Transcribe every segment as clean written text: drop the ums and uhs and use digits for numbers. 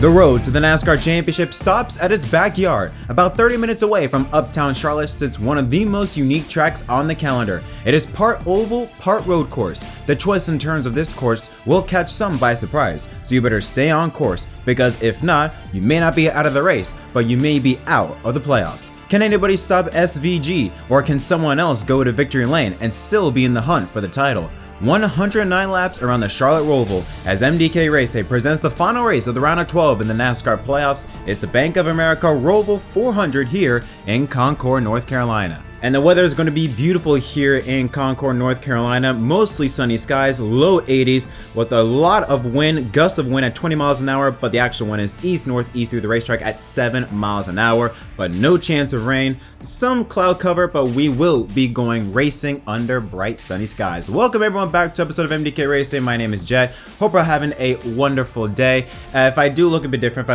The road to the NASCAR Championship stops at its backyard. About 30 minutes away from uptown Charlotte sits one of the most unique tracks on the calendar. It is part oval, part road course. The twists and turns of this course will catch some by surprise, so you better stay on course, because if not, you may not be out of the race, but you may be out of the playoffs. Can anybody stop SVG, or can someone else go to victory lane and still be in the hunt for the title? 109 laps around the Charlotte Roval as MDK RaceDay presents the final race of the round of 12 in the NASCAR playoffs. It's the Bank of America Roval 400 here in Concord, North Carolina. And the weather is going to be beautiful here in Concord, North Carolina. Mostly sunny skies, low 80s with a lot of wind, gusts of wind at 20 miles an hour, but the actual wind is east-northeast through the racetrack at 7 miles an hour, but no chance of rain. Some cloud cover, but we will be going racing under bright sunny skies. Welcome everyone back to episode of MDK RaceDay. My name is Jet. Hope you're having a wonderful day. If I do look a bit different,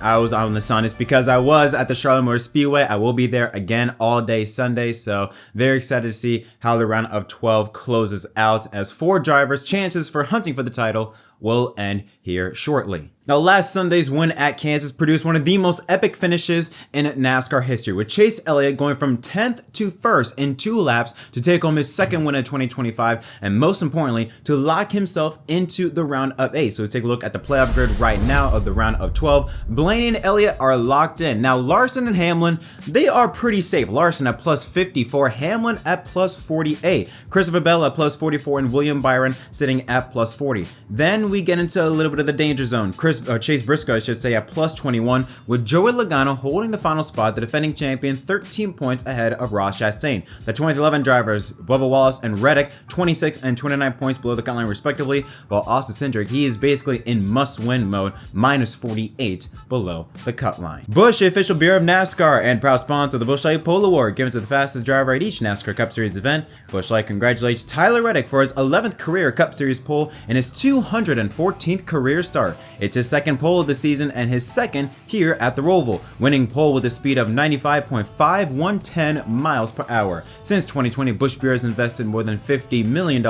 I was on the sun, it's because I was at the Charlotte Motor Speedway. I will be there again all day Sunday, so very excited to see how the round of 12 closes out as 4 drivers' chances for hunting for the title will end here shortly. Now, last Sunday's win at Kansas produced one of the most epic finishes in NASCAR history, with Chase Elliott going from 10th to 1st in 2 laps to take home his second win in 2025, and most importantly, to lock himself into the round of 8. So let's take a look at the playoff grid right now of the round of 12. Blaney and Elliott are locked in. Now, Larson and Hamlin, they are pretty safe. Larson at plus 54, Hamlin at plus 48, Christopher Bell at plus 44, and William Byron sitting at plus 40. Then we get into a little bit of the danger zone. Chase Briscoe, I should say, at plus 21, with Joey Logano holding the final spot, the defending champion, 13 points ahead of Ross Chastain. The 2011 drivers, Bubba Wallace and Reddick, 26 and 29 points below the cut line respectively, while Austin Cindric, he is basically in must-win mode, minus 48 below the cut line. Busch, the official beer of NASCAR and proud sponsor of the Busch Light Pole Award, given to the fastest driver at each NASCAR Cup Series event. Busch Light congratulates Tyler Reddick for his 11th career Cup Series pole and his 214th career start. It's his second pole of the season and his second here at the Roval, winning pole with a speed of 95.5110 miles per hour. Since 2020, Busch Beer has invested more than $50 million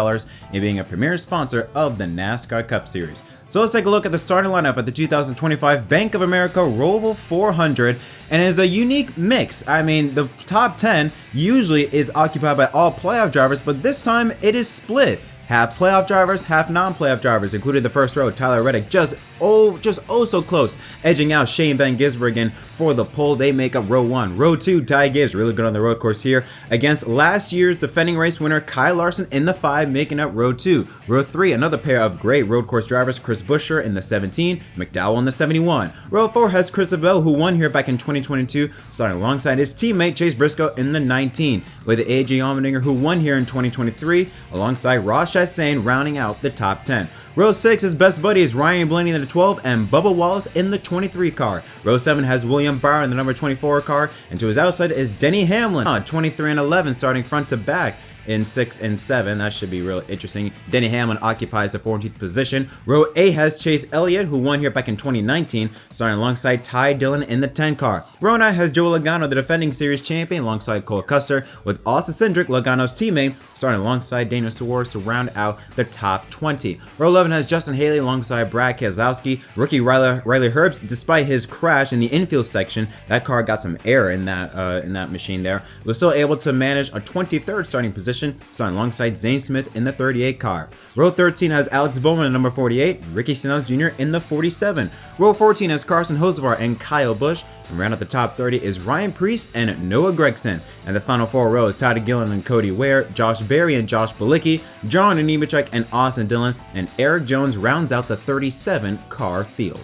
in being a premier sponsor of the NASCAR Cup Series. So let's take a look at the starting lineup at the 2025 Bank of America Roval 400, and it is a unique mix. I mean, the top 10 usually is occupied by all playoff drivers, but this time it is split. Half playoff drivers, half non-playoff drivers, including the first row, Tyler Reddick, just so close, edging out Shane Van Gisbergen for the pole. They make up row 1. Row 2, Ty Gibbs, really good on the road course here, against last year's defending race winner, Kyle Larson in the 5, making up row 2. Row 3, another pair of great road course drivers, Chris Buescher in the 17, McDowell in the 71. Row 4 has Christopher Bell, who won here back in 2022, starting alongside his teammate Chase Briscoe in the 19, with AJ Allmendinger, who won here in 2023, alongside Ross Chastain rounding out the top 10. Row 6, his best buddies Ryan Blaney in the 12 and Bubba Wallace in the 23 car. Row 7 has William Byron in the number 24 car, and to his outside is Denny Hamlin on 23 and 11, starting front to back in 6 and 7. That should be real interesting. Denny Hamlin occupies the 14th position. Row 8 has Chase Elliott, who won here back in 2019, starting alongside Ty Dillon in the 10 car. Row 9 has Joey Logano, the defending series champion, alongside Cole Custer, with Austin Cindric, Logano's teammate, starting alongside Daniel Suarez to round out the top 20. Row 11 has Justin Haley alongside Brad Keselowski. Rookie Riley Herbst, despite his crash in the infield section, that car got some air in that machine there, was still able to manage a 23rd starting position, starting alongside Zane Smith in the 38 car. Row 13 has Alex Bowman in number 48, Ricky Stenhouse Jr. in the 47. Row 14 has Carson Hocevar and Kyle Busch, and round out the top 30 is Ryan Preece and Noah Gragson. And the final 4 rows, Tyler Gillen and Cody Ware, Josh Berry and Josh Bilicki, John Nemechek and Austin Dillon, and Eric Jones rounds out the 37 car field.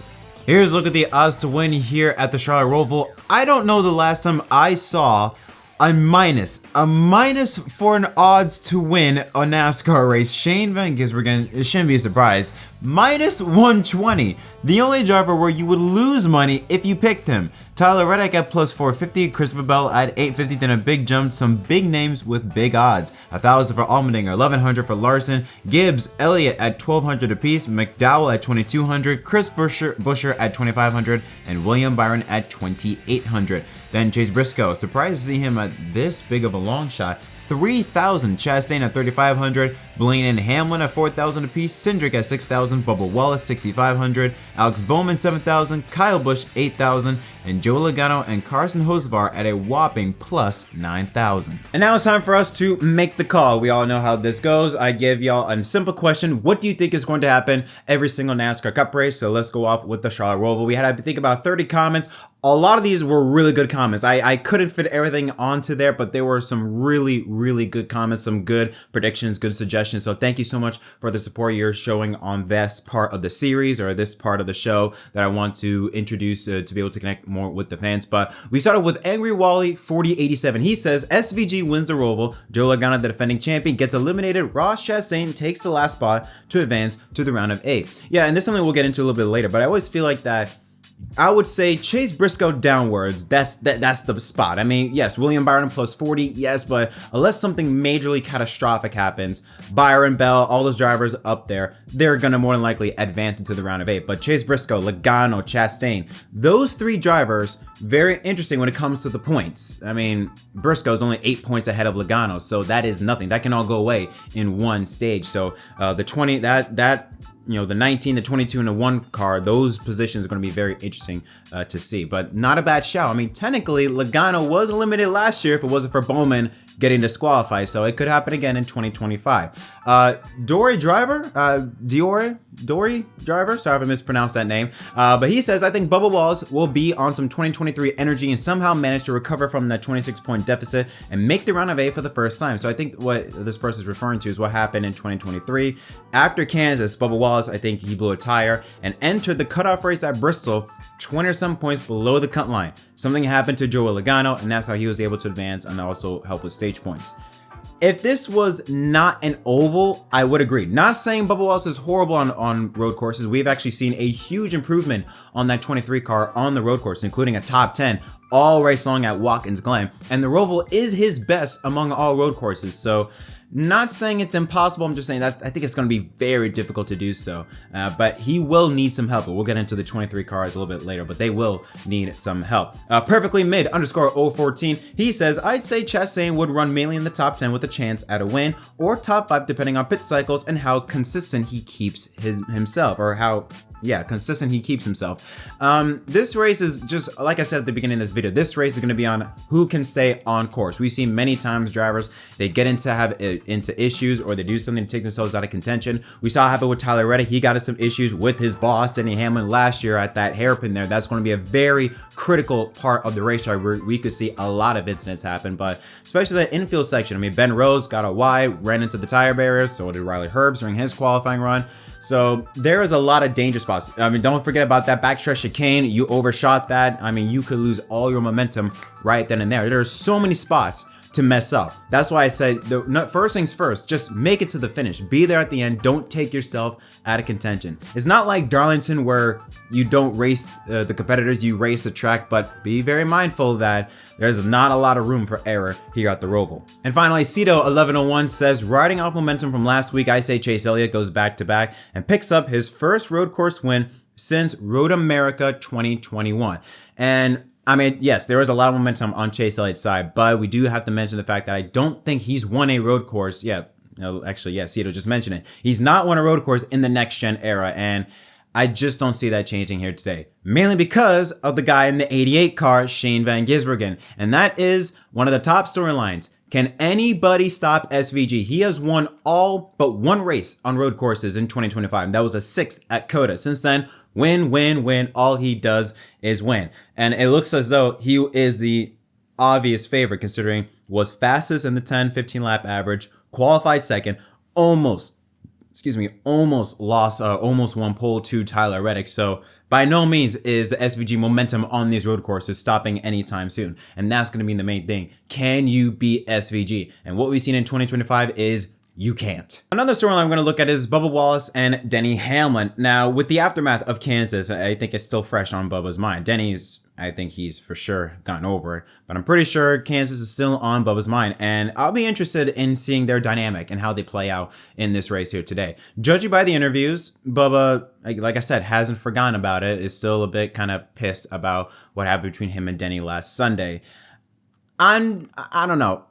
Here's a look at the odds to win here at the Charlotte Roval. I don't know the last time I saw a minus for an odds to win a NASCAR race. Shane Van Gisbergen, it shouldn't be a surprise, minus 120. The only driver where you would lose money if you picked him. Tyler Reddick at plus 450, Christopher Bell at 850, then a big jump, some big names with big odds. 1,000 for Allmendinger, 1,100 for Larson, Gibbs, Elliott at 1,200 apiece, McDowell at 2,200, Chris Buescher at 2,500, and William Byron at 2,800. Then Chase Briscoe, surprised to see him at this big of a long shot, 3,000, Chastain at 3,500, Blaney and Hamlin at 4,000 apiece, Cindric at 6,000, 6,000, Bubba Wallace 6,500, Alex Bowman 7,000, Kyle Busch 8,000, and Joe Logano and Carson Hocevar at a whopping plus 9,000. And now it's time for us to make the call. We all know how this goes. I give y'all a simple question. What do you think is going to happen every single NASCAR Cup race? So let's go off with the Charlotte Roval. We had, I think, about 30 comments. A lot of these were really good comments. I couldn't fit everything onto there, but there were some really good comments, some good predictions, good suggestions. So thank you so much for the support you're showing on this part of the series or this part of the show that I want to introduce to be able to connect more with the fans. But we started with Angry Wally 4087. He says SVG wins the Roval. Joe Logano, the defending champion, gets eliminated. Ross Chastain takes the last spot to advance to the round of 8. Yeah, and this is something we'll get into a little bit later, but I always feel like that I would say Chase Briscoe downwards. That's the spot. I mean, yes, William Byron plus 40, yes, but unless something majorly catastrophic happens, Byron, Bell, all those drivers up there, they're gonna more than likely advance into the round of 8. But Chase Briscoe, Logano, Chastain, those 3 drivers, very interesting when it comes to the points. I mean, Briscoe's only 8 points ahead of Logano, so that is nothing. That can all go away in one stage. So the 20 you know, the 19, the 22, and the 1 car, those positions are going to be very interesting to see. But not a bad shout. I mean, technically, Logano was eliminated last year if it wasn't for Bowman getting disqualified, so it could happen again in 2025. Dory Driver, sorry if I mispronounced that name, but he says, I think Bubba Wallace will be on some 2023 energy and somehow manage to recover from that 26-point deficit and make the round of 8 for the first time. So I think what this person is referring to is what happened in 2023. After Kansas, Bubba Wallace, I think he blew a tire and entered the cutoff race at Bristol 20 or some points below the cut line. Something happened to Joe Logano, and that's how he was able to advance and also help with stage points. If this was not an oval, I would agree. Not saying Bubba Wallace is horrible on road courses. We've actually seen a huge improvement on that 23 car on the road course, including a top 10 all race long at Watkins Glen. And the Roval is his best among all road courses. So not saying it's impossible, I'm just saying that I think it's going to be very difficult to do so. But he will need some help. We'll get into the 23 cars a little bit later, but they will need some help. Perfectly Mid _ 014, he says, I'd say Chastain would run mainly in the top 10 with a chance at a win, or top 5 depending on pit cycles and how consistent he keeps himself, or how consistent he keeps himself. This race is just, like I said at the beginning of this video, this race is going to be on who can stay on course. We've seen many times drivers, they get into issues or they do something to take themselves out of contention. We saw it happen with Tyler Reddick. He got into some issues with his boss, Denny Hamlin, last year at that hairpin there. That's going to be a very critical part of the racetrack where we could see a lot of incidents happen, but especially the infield section. I mean, Ben Rose got a wide, ran into the tire barriers, so did Riley Herbst during his qualifying run. So there is a lot of danger spots. I mean, don't forget about that backstretch chicane. You overshot that. I mean, you could lose all your momentum right then and there. There are so many spots to mess up. That's why I said, first things first, just make it to the finish. Be there at the end. Don't take yourself out of contention. It's not like Darlington where you don't race the competitors, you race the track, but be very mindful that there's not a lot of room for error here at the Roval. And finally, Cito1101 says, riding off momentum from last week, I say Chase Elliott goes back-to-back and picks up his first road course win since Road America 2021. And I mean, yes, there is a lot of momentum on Chase Elliott's side, but we do have to mention the fact that I don't think he's won a road course yet. No, actually, yeah, Cito just mentioned it. He's not won a road course in the next-gen era, and I just don't see that changing here today. Mainly because of the guy in the 88 car, Shane Van Gisbergen. And that is one of the top storylines. Can anybody stop SVG? He has won all but one race on road courses in 2025. That was a 6th at COTA. Since then, win. All he does is win. And it looks as though he is the obvious favorite, considering was fastest in the 10-15 lap average, qualified second, almost won pole to Tyler Reddick. So by no means is the SVG momentum on these road courses stopping anytime soon. And that's going to be the main thing. Can you beat SVG? And what we've seen in 2025 is you can't. Another storyline I'm going to look at is Bubba Wallace and Denny Hamlin. Now, with the aftermath of Kansas, I think it's still fresh on Bubba's mind. I think he's for sure gotten over it, but I'm pretty sure Kansas is still on Bubba's mind, and I'll be interested in seeing their dynamic and how they play out in this race here today. Judging by the interviews, Bubba, like I said, hasn't forgotten about it, is still a bit kind of pissed about what happened between him and Denny last Sunday. I don't know.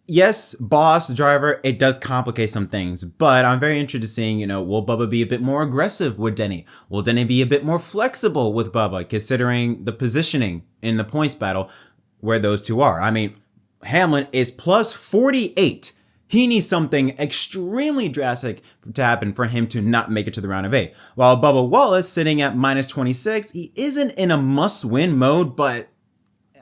Yes, boss driver, it does complicate some things, but I'm very interested in seeing, will Bubba be a bit more aggressive with Denny? Will Denny be a bit more flexible with Bubba, considering the positioning in the points battle where those two are? I mean, Hamlin is plus 48. He needs something extremely drastic to happen for him to not make it to the round of 8. While Bubba Wallace sitting at minus 26, he isn't in a must-win mode, but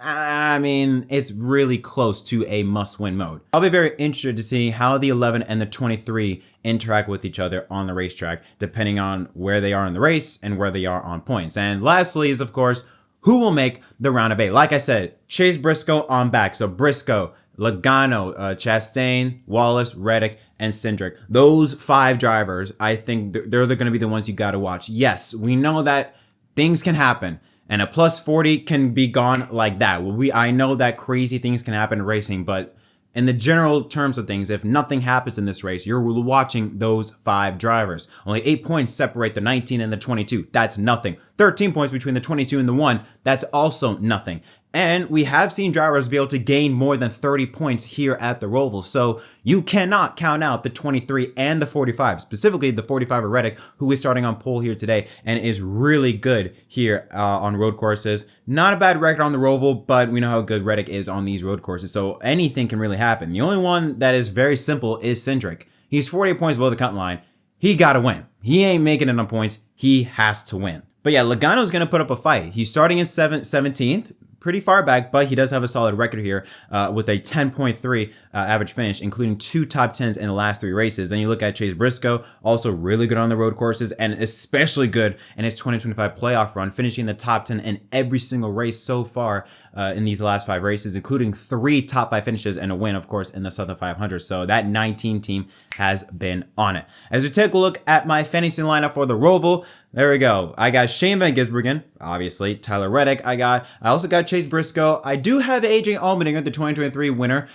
I mean, it's really close to a must-win mode. I'll be very interested to see how the 11 and the 23 interact with each other on the racetrack, depending on where they are in the race and where they are on points. And lastly is, of course, who will make the round of 8? Like I said, Chase Briscoe on back. So Briscoe, Logano, Chastain, Wallace, Reddick, and Cindric. Those 5 drivers, I think they're going to be the ones you got to watch. Yes, we know that things can happen. And a plus 40 can be gone like that. I know that crazy things can happen in racing, but in the general terms of things, if nothing happens in this race, you're watching those 5 drivers. Only 8 points separate the 19 and the 22. That's nothing. 13 points between the 22 and the 1. That's also nothing. And we have seen drivers be able to gain more than 30 points here at the Roval. So you cannot count out the 23 and the 45, specifically the 45 of Reddick, who is starting on pole here today and is really good here on road courses. Not a bad record on the Roval, but we know how good Reddick is on these road courses. So anything can really happen. The only one that is very simple is Cindric. He's 48 points below the cut line. He got to win. He ain't making enough points. He has to win. But yeah, Logano's going to put up a fight. He's starting in 17th. Pretty far back, but he does have a solid record here with a 10.3 average finish, including 2 top 10s in the last 3 races. Then you look at Chase Briscoe, also really good on the road courses and especially good in his 2025 playoff run, finishing the top 10 in every single race so far in these last 5 races, including 3 top 5 finishes and a win, of course, in the Southern 500. So that 19 team has been on it. As we take a look at my fantasy lineup for the Roval, there we go. I got Shane Van Gisbergen, obviously, Tyler Reddick. I also got Chase Briscoe. I do have AJ Allmendinger, the 2023 winner.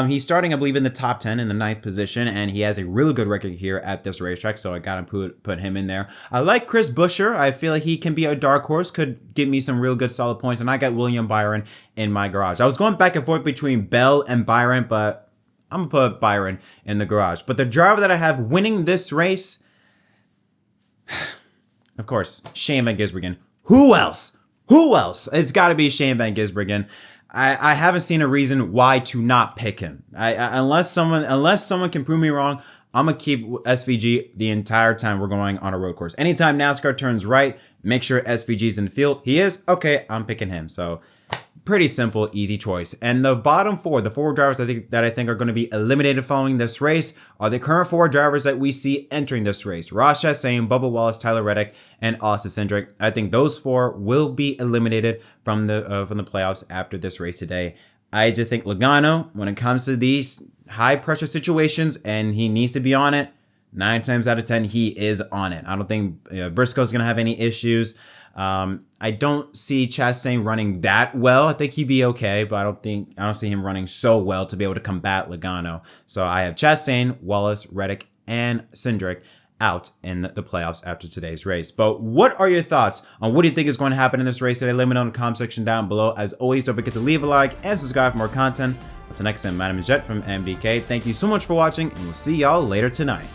He's starting, I believe, in the top 10 in the 9th position, and he has a really good record here at this racetrack, so I got to put him in there. I like Chris Buescher. I feel like he can be a dark horse, could give me some real good solid points, and I got William Byron in my garage. I was going back and forth between Bell and Byron, but I'm going to put Byron in the garage. But the driver that I have winning this race, of course, Shane Van Gisbergen. Who else? Who else? It's got to be Shane Van Gisbergen. I haven't seen a reason why to not pick him. Unless someone can prove me wrong, I'm going to keep SVG the entire time we're going on a road course. Anytime NASCAR turns right, make sure SVG's in the field. He is? Okay, I'm picking him. So pretty simple, easy choice. And the bottom 4, the 4 drivers that I think are going to be eliminated following this race are the current 4 drivers that we see entering this race. Ross Chastain, Bubba Wallace, Tyler Reddick, and Austin Cindric. I think those 4 will be eliminated from the playoffs after this race today. I just think Logano, when it comes to these high pressure situations and he needs to be on it, 9 times out of 10, he is on it. I don't think Briscoe's going to have any issues. I don't see Chastain running that well. I think he'd be okay, but I don't see him running so well to be able to combat Logano. So I have Chastain, Wallace, Reddick, and Cindric out in the playoffs after today's race. But what are your thoughts on what do you think is going to happen in this race today? Let me know in the comment section down below. As always, don't forget to leave a like and subscribe for more content. Until next time, my name is Jet from MDK. Thank you so much for watching, and we'll see y'all later tonight.